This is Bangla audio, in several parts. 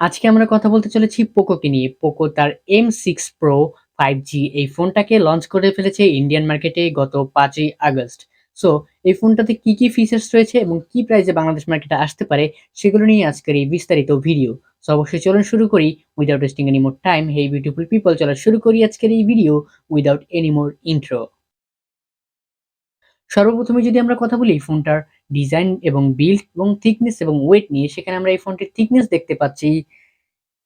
আজকে আমরা কথা বলতে চলেছি পোকোকে নিয়ে। পোকো তার M6 Pro 5G এই ফোনটাকে লঞ্চ করে ফেলেছে ইন্ডিয়ান মার্কেটে গত 5ই আগস্ট। সো এই ফোনটাতে কি ফিচার্স রয়েছে এবং কি প্রাইসে বাংলাদেশ মার্কেটে আসতে পারে সেগুলো নিয়ে আজকের এই বিস্তারিত ভিডিও। সো অবশ্যই চলুন শুরু করি without wasting any more time. Hey beautiful people, চলো শুরু করি আজকের এই video without any more intro. সর্বপ্রথমে যদি আমরা কথা বলি ফোনটার ডিজাইন এবং বিল্ড এবং থিকনেস এবং ওয়েট নিয়ে, সেখানে আমরা এই ফোনটির থিকনেস দেখতে পাচ্ছি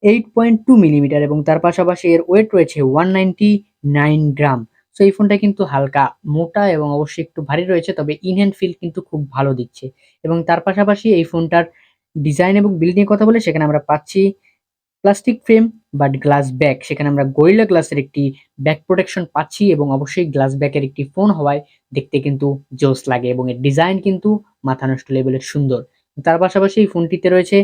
8.2 মিলিমিটার এবং তার পাশাপাশি এর ওয়েট রয়েছে 199 গ্রাম। সো এই ফোনটা কিন্তু হালকা মোটা এবং অবশ্যই একটু ভারী রয়েছে, তবে ইন হ্যান্ড ফিল কিন্তু খুব ভালো দিচ্ছে। এবং তার পাশাপাশি এই ফোনটার ডিজাইন এবং বিল্ড নিয়ে কথা বলে সেখানে আমরা পাচ্ছি plastic frame but glass back, সেখানে আমরা গরিলা গ্লাসের একটি ব্যাক প্রোটেকশন পাচ্ছি এবং অবশ্যই গ্লাস ব্যাকের একটি ফোন হওয়ায় দেখতে কিন্তু জোস লাগে এবং এর ডিজাইন কিন্তু মাথা নষ্ট লেভেলের সুন্দর। তার পাশাপাশি এই ফোনটিতে রয়েছে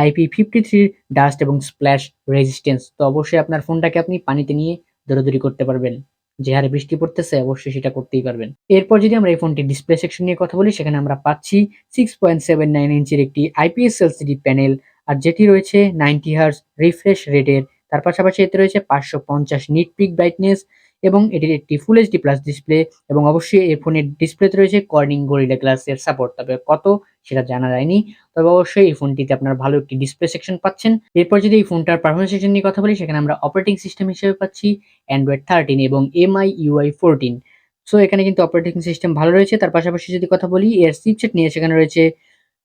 IP53 ডাস্ট এবং স্প্ল্যাশ রেজিস্ট্যান্স। তো অবশ্যই আপনার ফোনটাকে আপনি পানিতে নিয়ে দৌড়াদৌড়ি করতে পারবেন, যে হারে বৃষ্টি পড়তেছে অবশ্যই সেটা করতেই পারবেন। এরপর যদি আমরা এই ফোনটির ডিসপ্লে সেকশন নিয়ে কথা বলি, সেখানে আমরা পাচ্ছি 6.79 ইঞ্চির একটি IPS এলসিডি প্যানেল, আর যেটি রয়েছে 90 হার্জ রিফ্রেশ রেটের। তার পাশাপাশি এতে রয়েছে 550 নিট পিক ব্রাইটনেস এবং এটির একটি ফুল এইচডি প্লাস ডিসপ্লে এবং অবশ্যই এই ফোনের ডিসপ্লেতে রয়েছে কর্নিং গরিলা গ্লাসের সাপোর্ট, তবে কত সেটা জানা যায়নি। তবে অবশ্যই এই ফোনটিতে আপনার ভালো একটি ডিসপ্লে সেকশন পাচ্ছেন। এরপর যদি এই ফোনটার পারফরমেন্স সেকশন নিয়ে কথা বলি, সেখানে আমরা অপারেটিং সিস্টেম হিসেবে পাচ্ছি অ্যান্ড্রয়েড 13 এবং MIUI 14। সো এখানে কিন্তু অপারেটিং সিস্টেম ভালো রয়েছে। তার পাশাপাশি যদি কথা বলি এর চিপসেট নিয়ে, সেখানে রয়েছে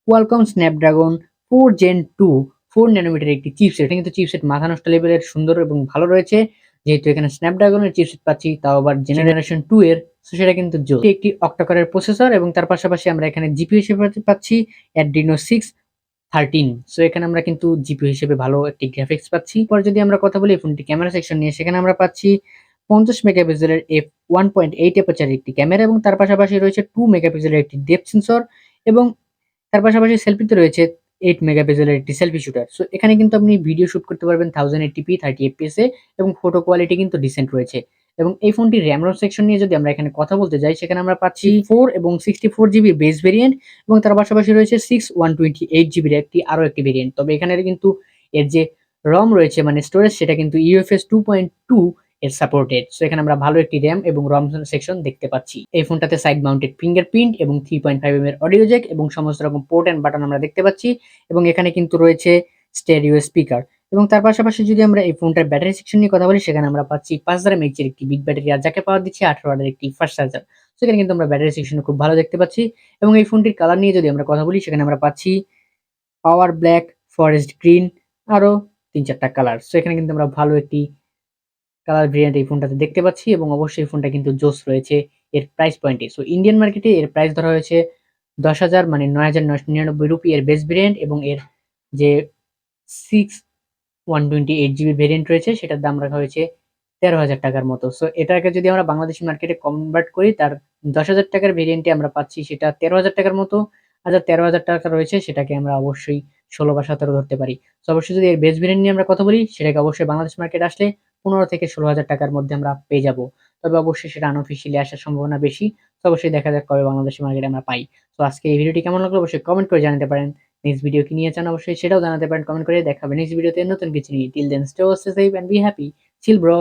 কোয়ালকম স্ন্যাপড্রাগন 4 Gen 2 4 ন্যানোমিটার একটি চিপসেট। এটা কিন্তু চিপসেট মাথা নষ্ট লেভেলের সুন্দর এবং ভালো রয়েছে। যেহেতু এখানে স্ন্যাপড্রাগনের চিপসেট পাচ্ছি, তাও আবার জেনারেশন 2 এর, তো সেটা কিন্তু জোস। একটি অক্টাকোরের প্রসেসর এবং তার পাশাপাশি আমরা এখানে জিপিইউ হিসেবে পাচ্ছি Adreno 613। সো এখানে আমরা কিন্তু জিপিইউ হিসেবে ভালো একটি গ্রাফিক্স পাচ্ছি। পরে যদি আমরা কথা বলি ফোনটি ক্যামেরা সেকশন নিয়ে, সেখানে আমরা পাচ্ছি 50 মেগাপিক্সেলের f1.8 অ্যাপারচার একটি ক্যামেরা এবং তার পাশাপাশি রয়েছে 2 মেগাপিক্সেলের একটি ডেপথ সেন্সর এবং তার পাশাপাশি সেলফিতে রয়েছে 8 মেগাপিক্সেলের একটি সেলফি শুটার। সো এখানে কিন্তু আপনি ভিডিও শুট করতে পারবেন 1080p 30 fps এ এবং ফটো কোয়ালিটি কিন্তু ডিসেন্ট রয়েছে। এবং এই ফোনটির র্যাম রম সেকশন নিয়ে যদি আমরা এখানে কথা বলতে যাই, সেখানে আমরা পাচ্ছি 4 এবং 64 জিবি বেস ভেরিয়েন্ট এবং তার পাশাপাশি রয়েছে 128 জিবির আরো একটি ভেরিয়েন্ট। তবে এখানে কিন্তু এর যে রম রয়েছে মানে স্টোরেজ, সেটা কিন্তু ইউএফএস 2.2 এর সাপোর্টেড। সো এখানে আমরা ভালো একটি র্যাম এবং রম সেকশন দেখতে পাচ্ছি। এই ফোনটাতে সাইড মাউন্টেড ফিঙ্গারপ্রিন্ট এবং 3.5 এর অডিও জ্যাক এবং সমস্ত রকম পোর্ট এন্ড বাটন আমরা দেখতে পাচ্ছি এবং এখানে কিন্তু রয়েছে স্টেরিও স্পিকার। এবং তার পাশাপাশি যদি আমরা এই ফোনটার ব্যাটারি সেকশন নিয়ে কথা বলি, সেখানে আমরা পাচ্ছি 5000 mAh এর একটি বিগ ব্যাটারি, আর যাকে পাওয়ার দিচ্ছে 18 ওয়াটের একটি ফাস্ট চার্জার। সেখানে কিন্তু আমরা ব্যাটারি সেকশন খুব ভালো দেখতে পাচ্ছি। এবং এই ফোনটির কালার নিয়ে যদি আমরা কথা বলি, সেখানে আমরা পাচ্ছি পাওয়ার ব্ল্যাক, ফরেস্ট গ্রিন, আরো 3-4টা কালার। সো এখানে কিন্তু আমরা ভালো একটি কালার ভেরিয়েন্ট এই ফোনটাতে দেখতে পাচ্ছি এবং অবশ্যই ফোনটা কিন্তু জোস রয়েছে এর প্রাইস পয়েন্টে। সো ইন্ডিয়ান মার্কেটে এর প্রাইস ধরা হয়েছে 10,000 মানে 9,999 রুপি এর বেস ভেরিয়েন্ট এবং এর যে 128 জিবি ভেরিয়েন্ট রয়েছে সেটার দাম রাখা হয়েছে 13,000 টাকার মতো। সো এটাকে যদি আমরা বাংলাদেশি মার্কেটে কনভার্ট করি, তার 10,000 টাকার ভেরিয়েন্টে আমরা পাচ্ছি সেটা 13,000 টাকার মতো। আর যা 13,000 টাকা রয়েছে সেটাকে আমরা অবশ্যই 16 বা 17 ধরতে পারি। তো অবশ্যই যদি এর বেস ভেরিয়েন্ট নিয়ে আমরা কথা বলি, সেটাকে অবশ্যই বাংলাদেশ মার্কেট আসলে 15 থেকে 16,000 টাকার মধ্যে আমরা পেয়ে যাব। তবে অবশ্যই সেটা আনঅফিসিয়ালি আসার সম্ভাবনা বেশি। তো অবশ্যই দেখা যাক কবে বাংলাদেশি মার্কেটে আমরা পাই। তো আজকে এই ভিডিওটি কেমন লাগলো অবশ্যই কমেন্ট করে জানাতে পারেন। নেক্সট ভিডিও কি নিয়ে চান অবশ্যই সেটাও জানাতে পারেন কমেন্ট করে। দেখা হবে নেক্সট ভিডিওতে নতুন কিছু নিয়ে। Till then stay safe and be happy. Chill bro.